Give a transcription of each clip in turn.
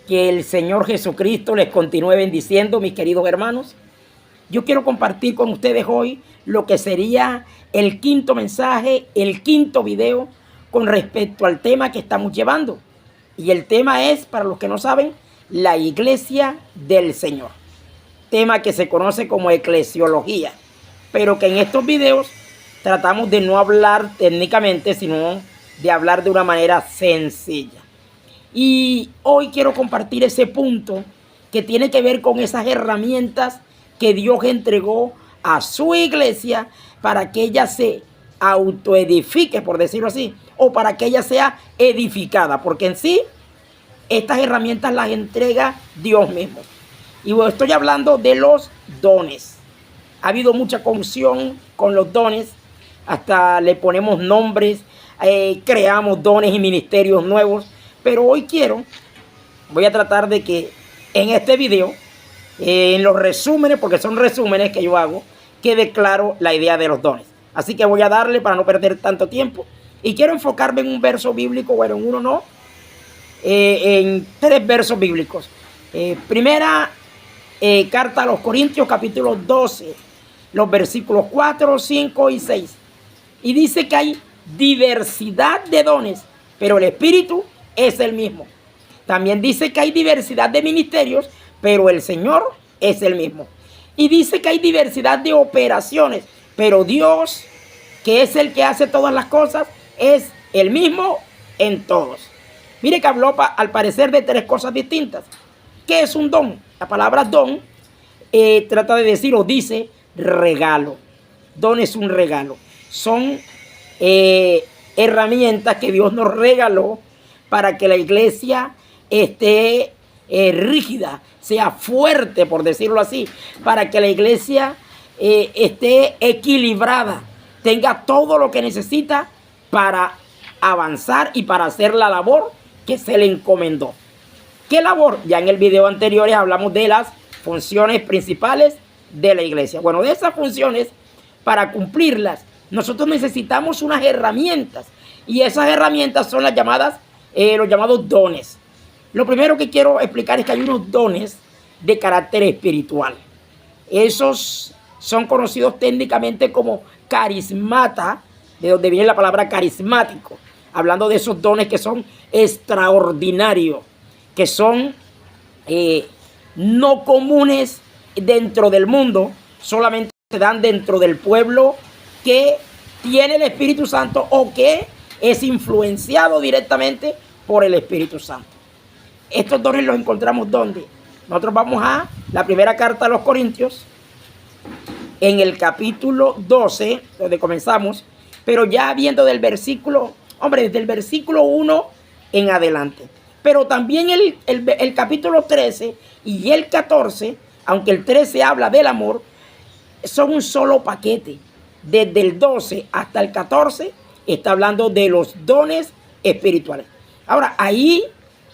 Que el Señor Jesucristo les continúe bendiciendo, mis queridos hermanos. Yo quiero compartir con ustedes hoy lo que sería el quinto mensaje, el quinto video con respecto al tema que estamos llevando. Y el tema es, para los que no saben, la iglesia del Señor. Tema que se conoce como eclesiología, pero que en estos videos tratamos de no hablar técnicamente, sino de hablar de una manera sencilla. Y hoy quiero compartir ese punto que tiene que ver con esas herramientas que Dios entregó a su iglesia para que ella se autoedifique, por decirlo así, o para que ella sea edificada, porque en sí estas herramientas las entrega Dios mismo. Y bueno, estoy hablando de los dones. Ha habido mucha confusión con los dones, hasta le ponemos nombres, creamos dones y ministerios nuevos. Pero hoy voy a tratar de que en este video, en los resúmenes, porque son resúmenes que yo hago, quede claro la idea de los dones. Así que voy a darle para no perder tanto tiempo. Y quiero enfocarme en un verso bíblico, bueno, en uno no, en 3 versos bíblicos. Primera carta a los Corintios, capítulo 12, los versículos 4, 5 y 6. Y dice que hay diversidad de dones, pero el Espíritu es el mismo. También dice que hay diversidad de ministerios, pero el Señor es el mismo. Y dice que hay diversidad de operaciones, pero Dios, que es el que hace todas las cosas, es el mismo en todos. Mire que habló al parecer de 3 cosas distintas. ¿Qué es un don? La palabra don trata de decir o dice regalo. Don es un regalo. Son herramientas que Dios nos regaló para que la iglesia esté rígida, sea fuerte, por decirlo así, para que la iglesia esté equilibrada, tenga todo lo que necesita para avanzar y para hacer la labor que se le encomendó. ¿Qué labor? Ya en el video anterior hablamos de las funciones principales de la iglesia. Bueno, de esas funciones, para cumplirlas, nosotros necesitamos unas herramientas, y esas herramientas son las llamadas los llamados dones. Lo primero que quiero explicar es que hay unos dones de carácter espiritual. Esos son conocidos técnicamente como carismata, de donde viene la palabra carismático, hablando de esos dones que son extraordinarios, que son no comunes dentro del mundo, solamente se dan dentro del pueblo que tiene el Espíritu Santo o que es influenciado directamente por el Espíritu Santo. Estos dones los encontramos ¿dónde? Nosotros vamos a la primera carta a los Corintios, en el capítulo 12, donde comenzamos, pero ya viendo del versículo, desde el versículo 1 en adelante. Pero también el capítulo 13 y el 14, aunque el 13 habla del amor, son un solo paquete. Desde el 12 hasta el 14 está hablando de los dones espirituales. Ahora, ahí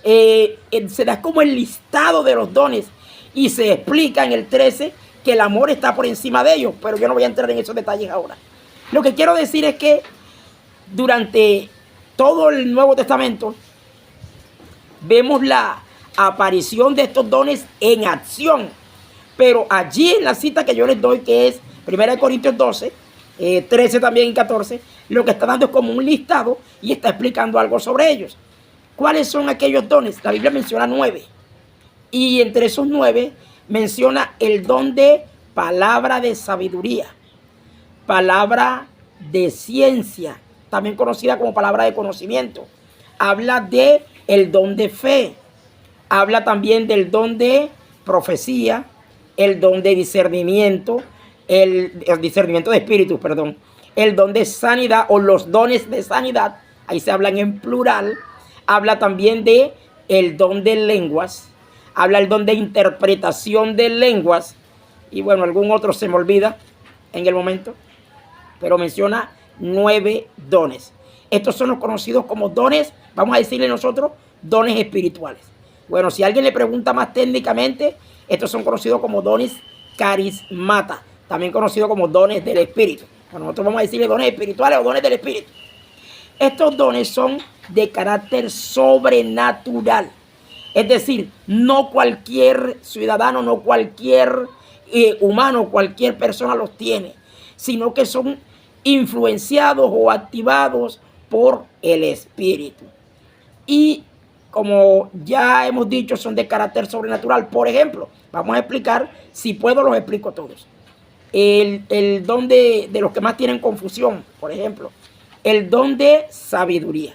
se da como el listado de los dones y se explica en el 13 que el amor está por encima de ellos, pero yo no voy a entrar en esos detalles ahora. Lo que quiero decir es que durante todo el Nuevo Testamento vemos la aparición de estos dones en acción, pero allí en la cita que yo les doy, que es 1 Corintios 12, 13 también y 14, lo que está dando es como un listado y está explicando algo sobre ellos. ¿Cuáles son aquellos dones? La Biblia menciona 9. Y entre esos 9 menciona el don de palabra de sabiduría, palabra de ciencia, también conocida como palabra de conocimiento. Habla de el don de fe. Habla también del don de profecía, el don de discernimiento, el discernimiento de espíritus, perdón, el don de sanidad o los dones de sanidad, ahí se hablan en plural. Habla también de el don de lenguas, habla el don de interpretación de lenguas, y bueno, algún otro se me olvida en el momento, pero menciona 9 dones. Estos son los conocidos como dones, vamos a decirle nosotros, dones espirituales. Bueno, si alguien le pregunta más técnicamente, estos son conocidos como dones carismata, también conocidos como dones del Espíritu. Bueno, nosotros vamos a decirle dones espirituales o dones del Espíritu. Estos dones son de carácter sobrenatural. Es decir, no cualquier ciudadano, no cualquier humano, cualquier persona los tiene, sino que son influenciados o activados por el Espíritu. Y como ya hemos dicho, son de carácter sobrenatural. Por ejemplo, vamos a explicar, si puedo los explico todos. El don de los que más tienen confusión, por ejemplo, el don de sabiduría.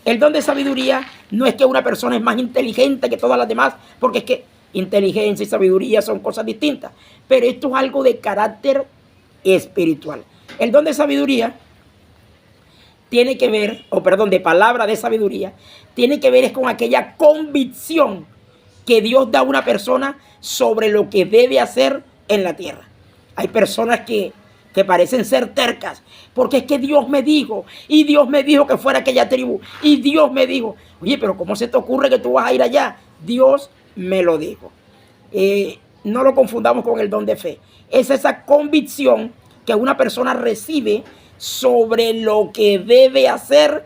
El don de sabiduría no es que una persona es más inteligente que todas las demás, porque es que inteligencia y sabiduría son cosas distintas, pero esto es algo de carácter espiritual. El don de sabiduría tiene que ver, de palabra de sabiduría, tiene que ver es con aquella convicción que Dios da a una persona sobre lo que debe hacer en la tierra. Hay personas que parecen ser tercas, porque es que Dios me dijo, y Dios me dijo que fuera aquella tribu, y Dios me dijo, oye, pero ¿cómo se te ocurre que tú vas a ir allá? Dios me lo dijo. No lo confundamos con el don de fe. Es esa convicción que una persona recibe sobre lo que debe hacer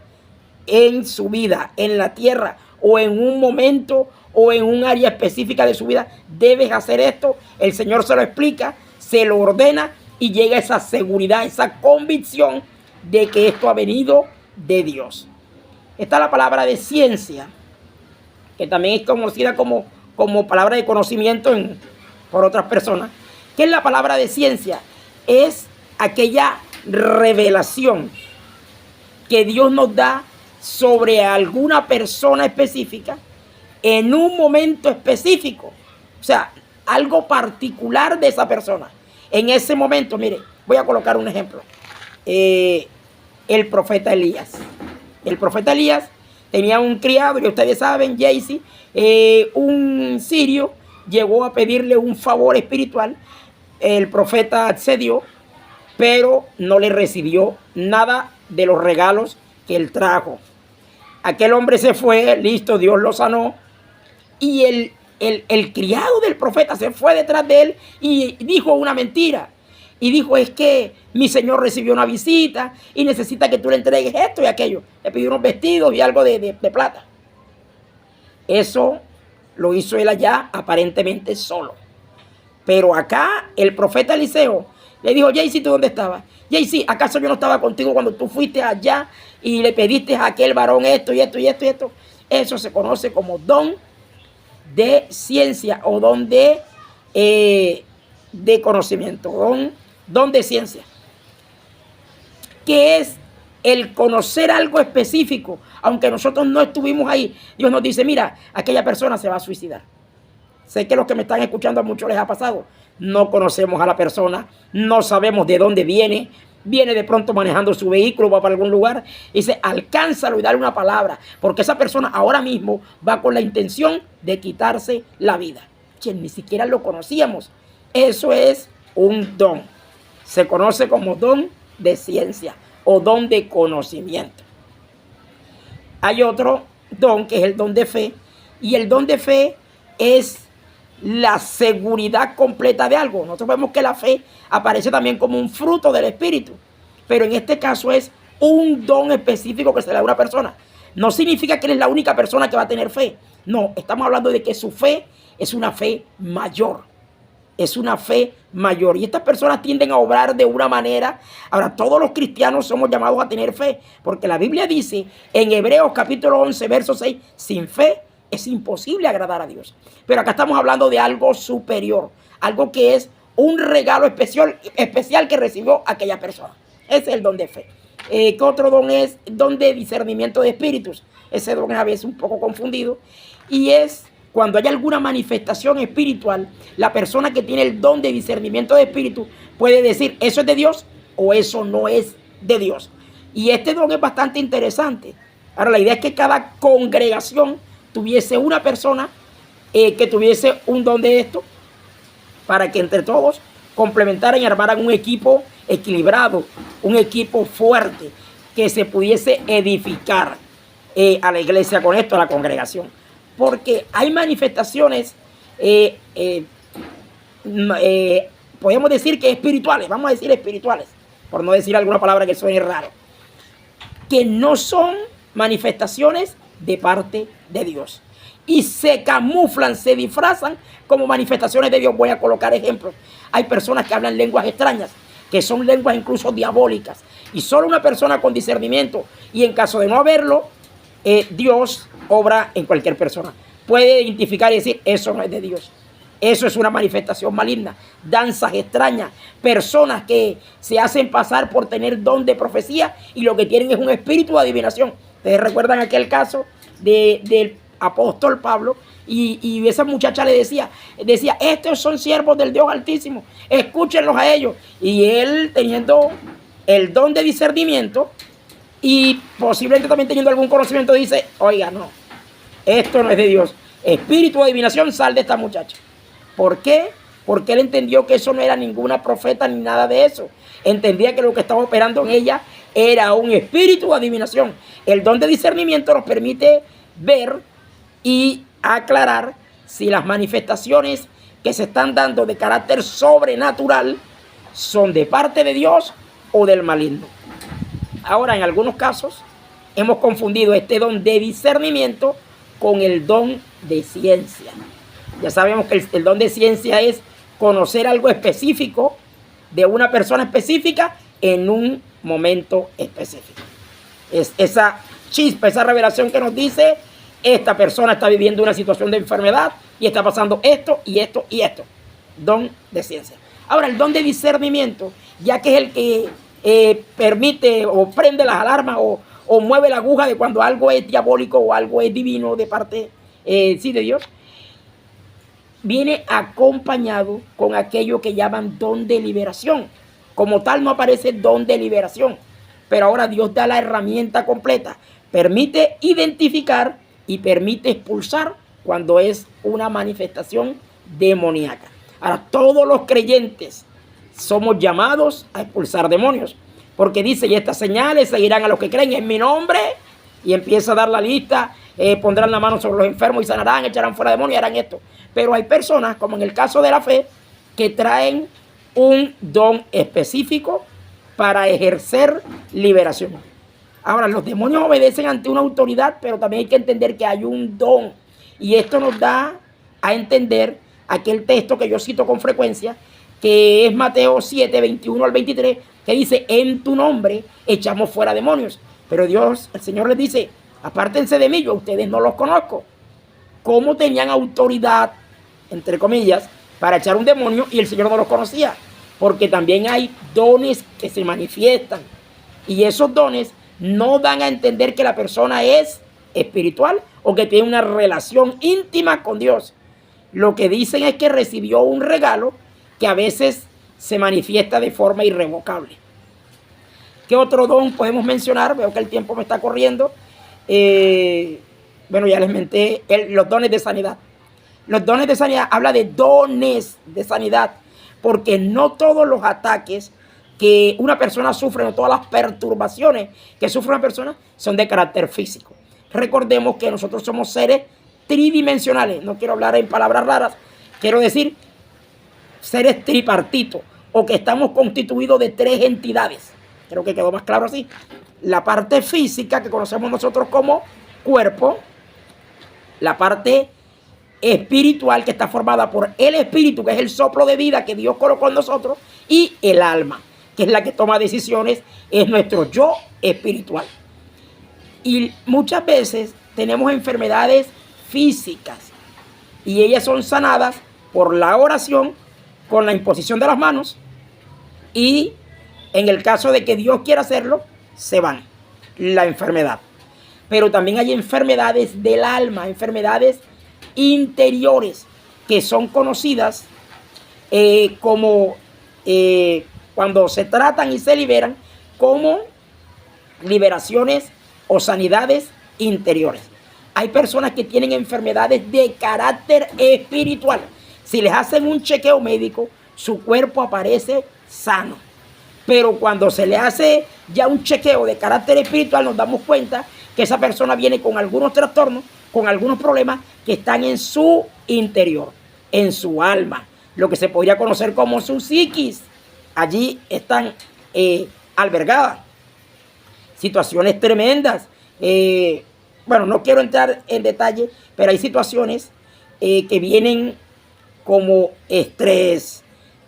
en su vida, en la tierra, o en un momento, o en un área específica de su vida. Debes hacer esto, el Señor se lo explica, se lo ordena, y llega esa seguridad, esa convicción de que esto ha venido de Dios. Está la palabra de ciencia, que también es conocida como palabra de conocimiento por otras personas. ¿Qué es la palabra de ciencia? Es aquella revelación que Dios nos da sobre alguna persona específica en un momento específico. O sea, algo particular de esa persona. En ese momento, mire, voy a colocar un ejemplo. El profeta Elías. El profeta Elías tenía un criado, y ustedes saben, Jaycee, un sirio llegó a pedirle un favor espiritual. El profeta accedió, pero no le recibió nada de los regalos que él trajo. Aquel hombre se fue, listo, Dios lo sanó, y el criado del profeta se fue detrás de él y dijo una mentira. Y dijo, es que mi señor recibió una visita y necesita que tú le entregues esto y aquello. Le pidió unos vestidos y algo de plata. Eso lo hizo él allá aparentemente solo. Pero acá el profeta Eliseo le dijo, Jaycee, ¿tú dónde estabas? Jaycee, ¿acaso yo no estaba contigo cuando tú fuiste allá y le pediste a aquel varón esto y esto y esto y esto? Eso se conoce como don de ciencia o don de conocimiento, don de ciencia, que es el conocer algo específico, aunque nosotros no estuvimos ahí. Dios nos dice, mira, aquella persona se va a suicidar. Sé que los que me están escuchando a muchos les ha pasado. No conocemos a la persona, no sabemos de dónde viene de pronto manejando su vehículo, va para algún lugar, y dice, alcánzalo y dale una palabra, porque esa persona ahora mismo va con la intención de quitarse la vida. Que ni siquiera lo conocíamos. Eso es un don. Se conoce como don de ciencia o don de conocimiento. Hay otro don que es el don de fe, y el don de fe es la seguridad completa de algo. Nosotros vemos que la fe aparece también como un fruto del Espíritu, pero en este caso es un don específico que se le da a una persona. No significa que él es la única persona que va a tener fe. No, estamos hablando de que su fe es una fe mayor. Es una fe mayor. Y estas personas tienden a obrar de una manera. Ahora, todos los cristianos somos llamados a tener fe, porque la Biblia dice en Hebreos capítulo 11, verso 6, sin fe es imposible agradar a Dios. Pero acá estamos hablando de algo superior, algo que es un regalo especial que recibió aquella persona. Ese es el don de fe. ¿Qué otro don es? Don de discernimiento de espíritus. Ese don es a veces un poco confundido, y es cuando hay alguna manifestación espiritual, la persona que tiene el don de discernimiento de espíritu puede decir, eso es de Dios o eso no es de Dios. Y este don es bastante interesante. Ahora, la idea es que cada congregación tuviese una persona que tuviese un don de esto, para que entre todos complementaran y armaran un equipo equilibrado, un equipo fuerte, que se pudiese edificar a la iglesia con esto, a la congregación. Porque hay manifestaciones, podemos decir que espirituales, vamos a decir espirituales, por no decir alguna palabra que suene raro, que no son manifestaciones de parte de Dios. Y se camuflan, se disfrazan como manifestaciones de Dios. Voy a colocar ejemplos. Hay personas que hablan lenguas extrañas, que son lenguas incluso diabólicas. Y solo una persona con discernimiento, y en caso de no haberlo, Dios obra en cualquier persona. Puede identificar y decir, eso no es de Dios. Eso es una manifestación maligna. Danzas extrañas, personas que se hacen pasar por tener don de profecía y lo que tienen es un espíritu de adivinación. Ustedes recuerdan aquel caso del apóstol Pablo, y esa muchacha le decía, estos son siervos del Dios Altísimo, escúchenlos a ellos. Y él, teniendo el don de discernimiento y posiblemente también teniendo algún conocimiento, dice, oiga, no, esto no es de Dios. Espíritu de adivinación, sal de esta muchacha. ¿Por qué? Porque él entendió que eso no era ninguna profeta ni nada de eso. Entendía que lo que estaba operando en ella era un espíritu de adivinación. El don de discernimiento nos permite ver y aclarar si las manifestaciones que se están dando de carácter sobrenatural son de parte de Dios o del maligno. Ahora, en algunos casos, hemos confundido este don de discernimiento con el don de ciencia. Ya sabemos que el don de ciencia es conocer algo específico de una persona específica en un momento específico. Es esa chispa, esa revelación que nos dice, esta persona está viviendo una situación de enfermedad y está pasando esto y esto y esto. Don de ciencia. Ahora, el don de discernimiento, ya que es el que permite o prende las alarmas o mueve la aguja de cuando algo es diabólico o algo es divino de parte sí, de Dios, viene acompañado con aquello que llaman don de liberación. Como tal no aparece don de liberación, pero ahora Dios da la herramienta completa. Permite identificar y permite expulsar cuando es una manifestación demoníaca. Ahora, todos los creyentes somos llamados a expulsar demonios, porque dice, y estas señales seguirán a los que creen en mi nombre, y empieza a dar la lista, pondrán la mano sobre los enfermos y sanarán, echarán fuera demonios y harán esto. Pero hay personas, como en el caso de la fe, que traen un don específico para ejercer liberación. Ahora, los demonios obedecen ante una autoridad, pero también hay que entender que hay un don. Y esto nos da a entender aquel texto que yo cito con frecuencia, que es Mateo 7, 21 al 23, que dice, en tu nombre echamos fuera demonios. Pero Dios, el Señor les dice, apártense de mí, yo a ustedes no los conozco. ¿Cómo tenían autoridad, entre comillas, para echar un demonio y el Señor no los conocía? Porque también hay dones que se manifiestan. Y esos dones no dan a entender que la persona es espiritual o que tiene una relación íntima con Dios. Lo que dicen es que recibió un regalo que a veces se manifiesta de forma irrevocable. ¿Qué otro don podemos mencionar? Veo que el tiempo me está corriendo. Bueno, ya les menté los dones de sanidad. Los dones de sanidad, habla de dones de sanidad, porque no todos los ataques que una persona sufre, no todas las perturbaciones que sufre una persona son de carácter físico. Recordemos que nosotros somos seres tridimensionales. No quiero hablar en palabras raras, quiero decir seres tripartitos, o que estamos constituidos de tres entidades. Creo que quedó más claro así. La parte física que conocemos nosotros como cuerpo, la parte espiritual que está formada por el espíritu, que es el soplo de vida que Dios colocó en nosotros, y el alma, que es la que toma decisiones, es nuestro yo espiritual. Y muchas veces tenemos enfermedades físicas y ellas son sanadas por la oración, con la imposición de las manos, y en el caso de que Dios quiera hacerlo, se van la enfermedad. Pero también hay enfermedades del alma, enfermedades interiores, que son conocidas como cuando se tratan y se liberan, como liberaciones o sanidades interiores. Hay personas que tienen enfermedades de carácter espiritual. Si les hacen un chequeo médico, su cuerpo aparece sano. Pero cuando se le hace ya un chequeo de carácter espiritual, nos damos cuenta que esa persona viene con algunos trastornos, con algunos problemas que están en su interior, en su alma, lo que se podría conocer como su psiquis. Allí están albergadas situaciones tremendas. bueno, no quiero entrar en detalle, pero hay situaciones que vienen como estrés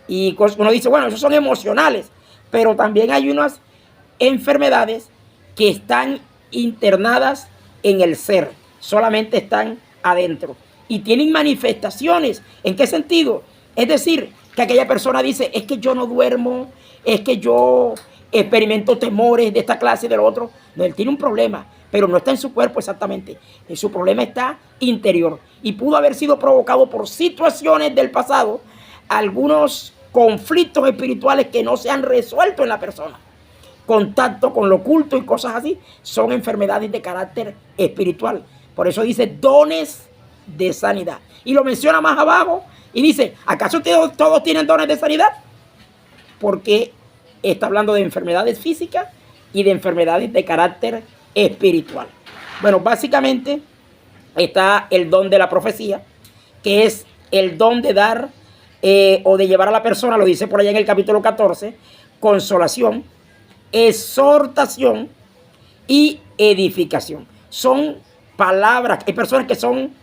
y uno dice, bueno, esos son emocionales, pero también hay unas enfermedades que están internadas en el ser, solamente están adentro y tienen manifestaciones. ¿En qué sentido? Es decir, que aquella persona dice, es que yo no duermo, es que yo experimento temores de esta clase y de lo otro. No, él tiene un problema, pero no está en su cuerpo exactamente. Su problema está interior y pudo haber sido provocado por situaciones del pasado, algunos conflictos espirituales que no se han resuelto en la persona. Contacto con lo oculto y cosas así son enfermedades de carácter espiritual. Por eso dice dones de sanidad. Y lo menciona más abajo y dice, ¿acaso todos tienen dones de sanidad? Porque está hablando de enfermedades físicas y de enfermedades de carácter espiritual. Bueno, básicamente está el don de la profecía, que es el don de dar o de llevar a la persona, lo dice por allá en el capítulo 14, consolación, exhortación y edificación. Son palabras, hay personas que son,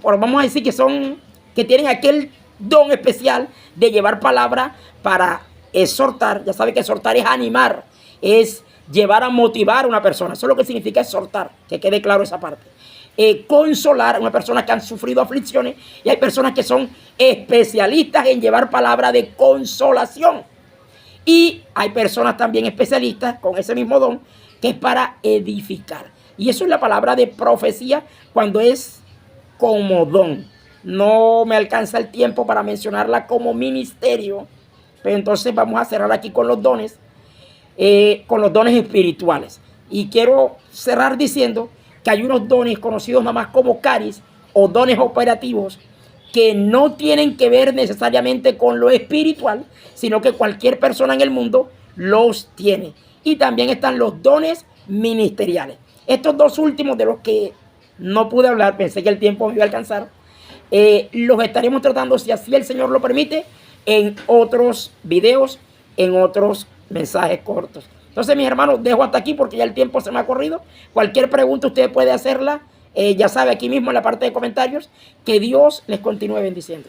vamos a decir que tienen aquel don especial de llevar palabra para exhortar. Ya sabe que exhortar es animar, es llevar a motivar a una persona. Eso es lo que significa exhortar, que quede claro esa parte. Consolar a una persona que han sufrido aflicciones, y hay personas que son especialistas en llevar palabra de consolación. Y hay personas también especialistas con ese mismo don que es para edificar. Y eso es la palabra de profecía cuando es como don. No me alcanza el tiempo para mencionarla como ministerio, pero entonces vamos a cerrar aquí con los dones espirituales. Y quiero cerrar diciendo que hay unos dones conocidos nada más como caris o dones operativos que no tienen que ver necesariamente con lo espiritual, sino que cualquier persona en el mundo los tiene. Y también están los dones ministeriales. Estos dos últimos, de los que no pude hablar, pensé que el tiempo me iba a alcanzar, los estaremos tratando, si así el Señor lo permite, en otros videos, en otros mensajes cortos. Entonces, mis hermanos, dejo hasta aquí porque ya el tiempo se me ha corrido. Cualquier pregunta usted puede hacerla, ya sabe, aquí mismo en la parte de comentarios. Que Dios les continúe bendiciendo.